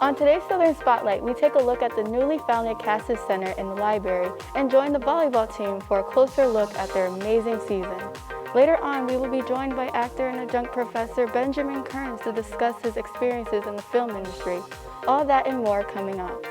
On today's Southern Spotlight, we take a look at the newly founded Cassis Center in the library and join the volleyball team for a closer look at their amazing season. Later on, we will be joined by actor and adjunct professor Benjamin Kearns to discuss his experiences in the film industry. All that and more coming up.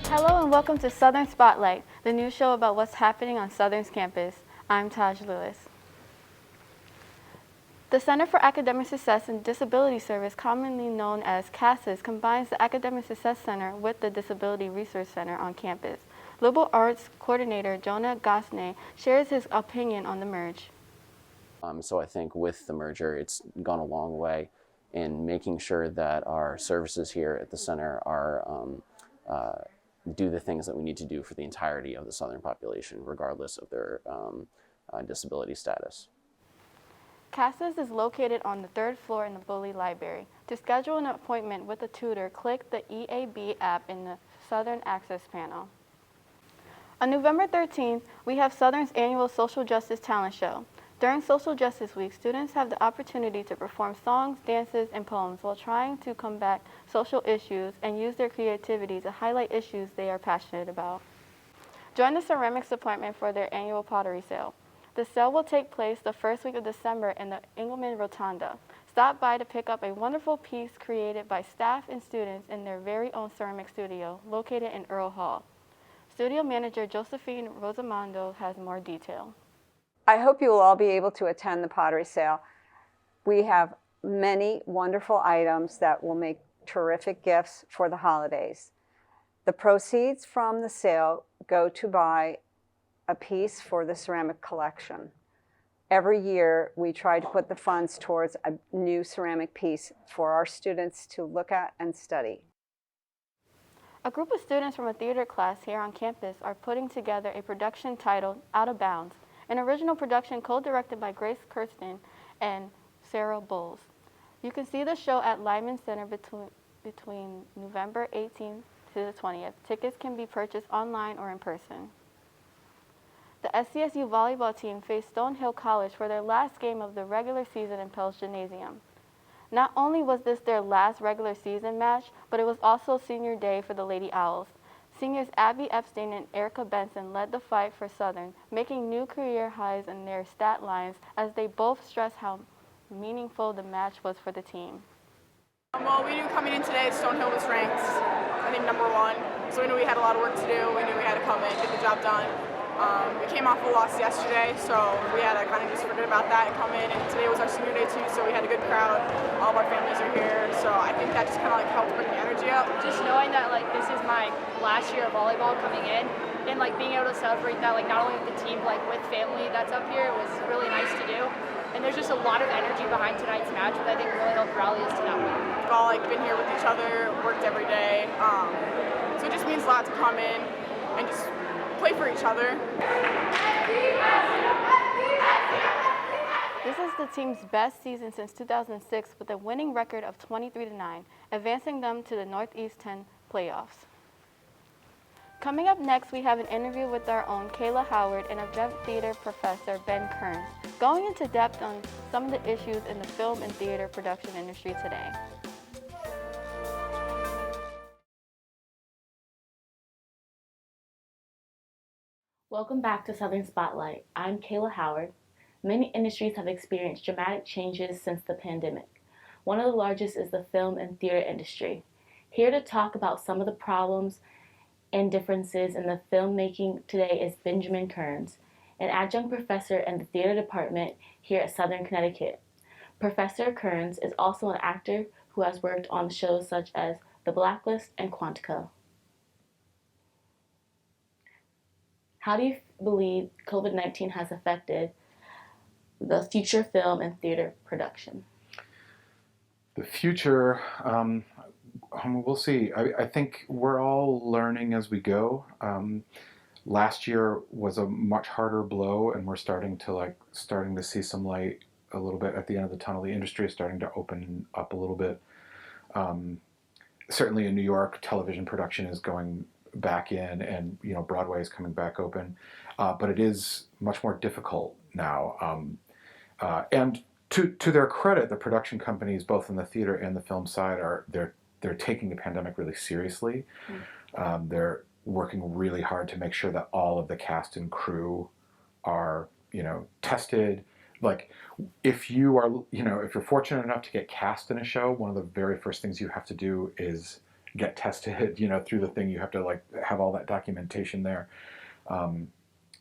Hello and welcome to Southern Spotlight, the new show about what's happening on Southern's campus. I'm Taj Lewis. The Center for Academic Success and Disability Service, commonly known as CASAS, combines the Academic Success Center with the Disability Resource Center on campus. Liberal Arts Coordinator Jonah Gosney shares his opinion on the merge. So I think with the merger, it's gone a long way in making sure that our services here at the center are do the things that we need to do for the entirety of the Southern population, regardless of their disability status. CASAS is located on the 3rd floor in the Bully Library. To schedule an appointment with a tutor, click the EAB app in the Southern Access panel. On November 13th, we have Southern's annual Social Justice Talent Show. During Social Justice Week, students have the opportunity to perform songs, dances, and poems while trying to combat social issues and use their creativity to highlight issues they are passionate about. Join the ceramics department for their annual pottery sale. The sale will take place the first week of December in the Engelman Rotunda. Stop by to pick up a wonderful piece created by staff and students in their very own ceramic studio located in Earl Hall. Studio manager Josephine Rosamondo has more detail. I hope you will all be able to attend the pottery sale. We have many wonderful items that will make terrific gifts for the holidays. The proceeds from the sale go to buy a piece for the ceramic collection. Every year we try to put the funds towards a new ceramic piece for our students to look at and study. A group of students from a theater class here on campus are putting together a production titled Out of Bounds, an original production co-directed by Grace Kirsten and Sarah Bowles. You can see the show at Lyman Center between November 18th to the 20th. Tickets can be purchased online or in person. The SCSU volleyball team faced Stonehill College for their last game of the regular season in Pell's Gymnasium. Not only was this their last regular season match, but it was also senior day for the Lady Owls. Seniors Abby Epstein and Erica Benson led the fight for Southern, making new career highs in their stat lines as they both stressed how meaningful the match was for the team. Well, we knew coming in today Stonehill was ranked, I think, #1. So we knew we had a lot of work to do. We knew we had to come in, get the job done. We came off a loss yesterday, so we had to kind of just forget about that and come in. And today was our senior day too, so we had a good crowd. All of our families are here, so I think that just kind of helped bring the energy up. Just knowing that this is my last year of volleyball coming in, and being able to celebrate that not only with the team but with family that's up here, was really nice to do. And there's just a lot of energy behind tonight's match, which I think really helped rally us to that win. We've all been here with each other, worked every day, so it just means a lot to come in and just play for each other. This is the team's best season since 2006 with a winning record of 23-9, advancing them to the Northeast 10 playoffs. Coming up next, we have an interview with our own Kayla Howard and adjunct theater professor Ben Kearns, going into depth on some of the issues in the film and theater production industry today. Welcome back to Southern Spotlight. I'm Kayla Howard. Many industries have experienced dramatic changes since the pandemic. One of the largest is the film and theater industry. Here to talk about some of the problems and differences in the filmmaking today is Benjamin Kearns, an adjunct professor in the theater department here at Southern Connecticut. Professor Kearns is also an actor who has worked on shows such as The Blacklist and Quantico. How do you believe COVID-19 has affected the future film and theater production? The future, we'll see. I think we're all learning as we go. Last year was a much harder blow, and we're starting to see some light a little bit at the end of the tunnel. The industry is starting to open up a little bit. certainly in New York, television production is going back in, and Broadway is coming back open, but it is much more difficult now. And to their credit, the production companies, both in the theater and the film side, they're taking the pandemic really seriously. They're working really hard to make sure that all of the cast and crew are tested. Like, if you're fortunate enough to get cast in a show, one of the very first things you have to do is get tested. Through the thing, you have to have all that documentation there.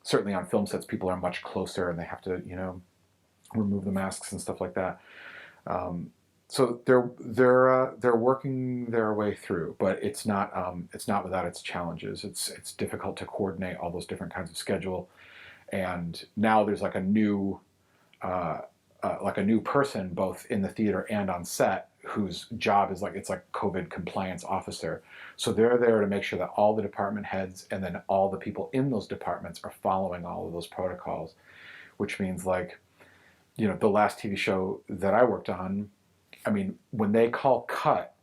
Certainly on film sets, people are much closer, and they have to remove the masks and stuff like that. So they're working their way through, but it's not without its challenges. It's difficult to coordinate all those different kinds of schedule, and now there's like a new person both in the theater and on set whose job is it's like COVID compliance officer. So they're there to make sure that all the department heads and then all the people in those departments are following all of those protocols, which means the last TV show that I worked on, I mean, when they call cut,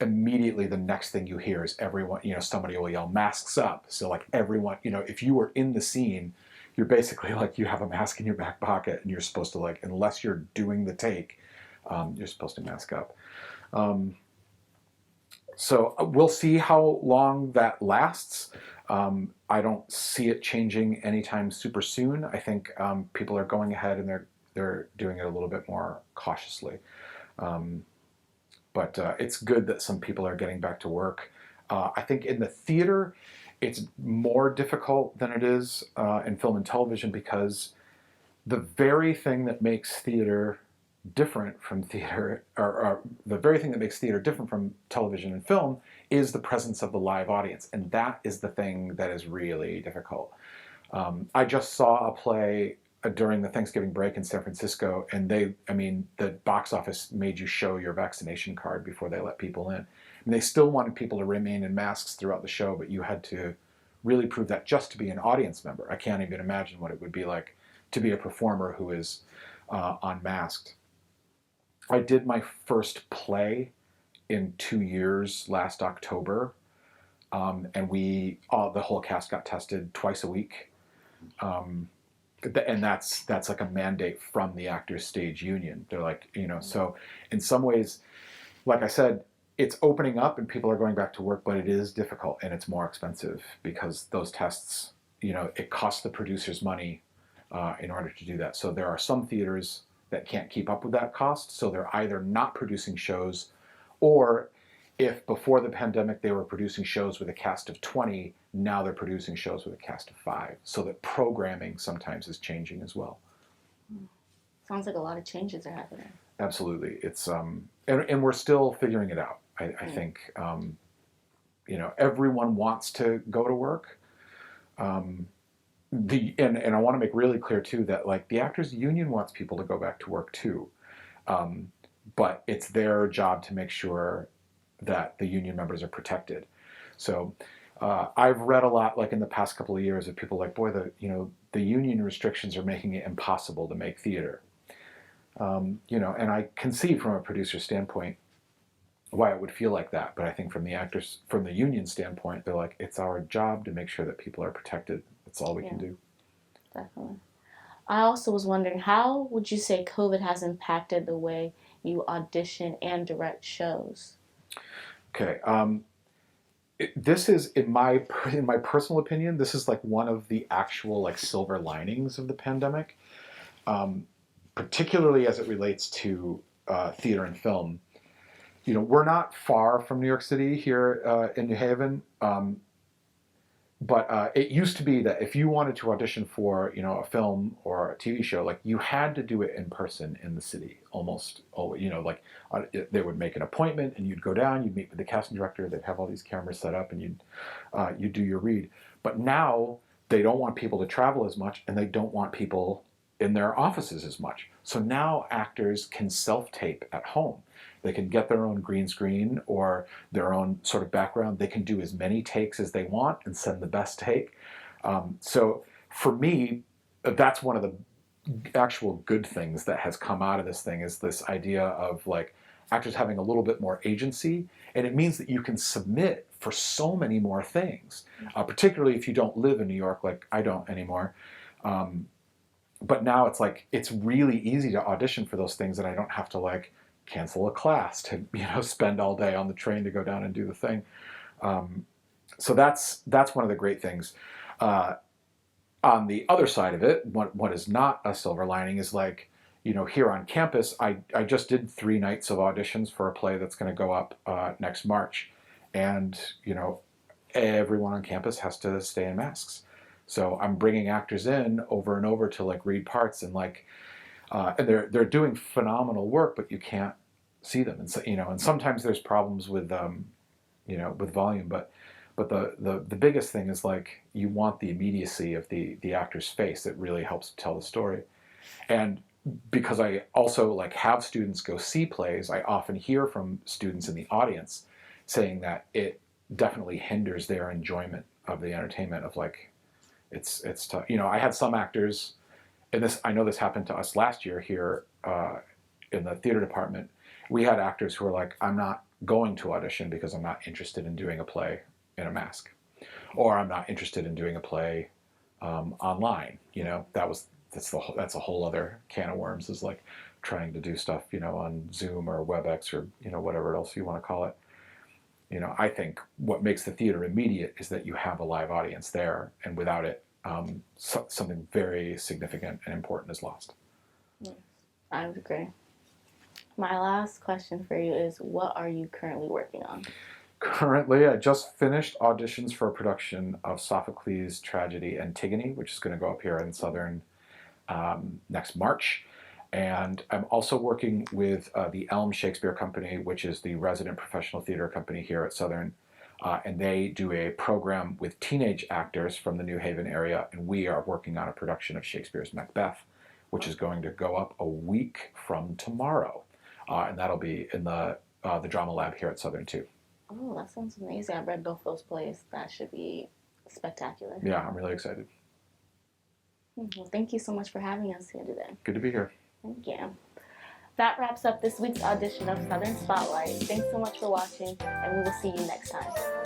immediately the next thing you hear is everyone, somebody will yell masks up. So everyone, if you were in the scene, you're basically you have a mask in your back pocket, and you're supposed to unless you're doing the take, you're supposed to mask up. So we'll see how long that lasts. I don't see it changing anytime super soon. I think people are going ahead and they're doing it a little bit more cautiously. But it's good that some people are getting back to work. I think in the theater, it's more difficult than it is in film and television, because the very thing that makes theater different from theater, or the very thing that makes theater different from television and film, is the presence of the live audience. And that is the thing that is really difficult. I just saw a play during the Thanksgiving break in San Francisco, and the box office made you show your vaccination card before they let people in. And they still wanted people to remain in masks throughout the show, but you had to really prove that just to be an audience member. I can't even imagine what it would be like to be a performer who is unmasked. I did my first play in 2 years last October, and the whole cast got tested twice a week. And that's like a mandate from the Actors Stage Union. They're so in some ways, like I said, it's opening up and people are going back to work, but it is difficult and it's more expensive because those tests, it costs the producers money in order to do that. So there are some theaters that can't keep up with that cost, so they're either not producing shows, or if before the pandemic they were producing shows with a cast of 20, now they're producing shows with a cast of 5. So that programming sometimes is changing as well. Sounds like a lot of changes are happening. Absolutely. It's and we're still figuring it out. I think everyone wants to go to work. And I want to make really clear too that the Actors Union wants people to go back to work too, but it's their job to make sure that the union members are protected. So I've read a lot in the past couple of years of people boy, the union restrictions are making it impossible to make theater. And I can see from a producer standpoint why it would feel like that, but I think from the union standpoint, they're it's our job to make sure that people are protected. That's all we can do. Definitely. I also was wondering, how would you say COVID has impacted the way you audition and direct shows? Okay. This is, in my personal opinion, this is one of the actual silver linings of the pandemic, particularly as it relates to theater and film. We're not far from New York City here in New Haven, but it used to be that if you wanted to audition for a film or a TV show, you had to do it in person in the city almost always. They would make an appointment and you'd go down, you'd meet with the casting director, they'd have all these cameras set up, and you'd do your read. But now they don't want people to travel as much, and they don't want people in their offices as much. So now actors can self-tape at home. They can get their own green screen or their own sort of background. They can do as many takes as they want and send the best take. So for me, that's one of the actual good things that has come out of this thing, is this idea of actors having a little bit more agency, and it means that you can submit for so many more things, particularly if you don't live in New York like I don't anymore. But now it's like, it's really easy to audition for those things, and I don't have to like cancel a class to, you know, spend all day on the train to go down and do the thing. So that's one of the great things. On the other side of it, what is not a silver lining is like, you know, here on campus, I just did 3 nights of auditions for a play that's going to go up next March. And, you know, everyone on campus has to stay in masks. So I'm bringing actors in over and over to like read parts, and like, and they're doing phenomenal work, but you can't see them. And so, you know, and sometimes there's problems with, you know, with volume, but the biggest thing is like, you want the immediacy of the actor's face. That really helps tell the story. And because I also like have students go see plays, I often hear from students in the audience saying that it definitely hinders their enjoyment of the entertainment, of like, it's tough. You know, I had some actors, and this, I know this happened to us last year here in the theater department. We had actors who were like, I'm not going to audition because I'm not interested in doing a play in a mask, or I'm not interested in doing a play online. You know, that's a whole other can of worms, is like trying to do stuff, you know, on Zoom or WebEx or, you know, whatever else you want to call it. You know, I think what makes the theater immediate is that you have a live audience there, and without it, something very significant and important is lost. I would agree. My last question for you is, what are you currently working on? Currently, I just finished auditions for a production of Sophocles' tragedy Antigone, which is going to go up here in Southern next March. And I'm also working with the Elm Shakespeare Company, which is the resident professional theater company here at Southern. And they do a program with teenage actors from the New Haven area. And we are working on a production of Shakespeare's Macbeth, which is going to go up a week from tomorrow. And that'll be in the drama lab here at Southern too. Oh, that sounds amazing. I've read both those plays. That should be spectacular. Yeah, I'm really excited. Well, thank you so much for having us here today. Good to be here. Thank you. That wraps up this week's audition of Southern Spotlight. Thanks so much for watching, and we will see you next time.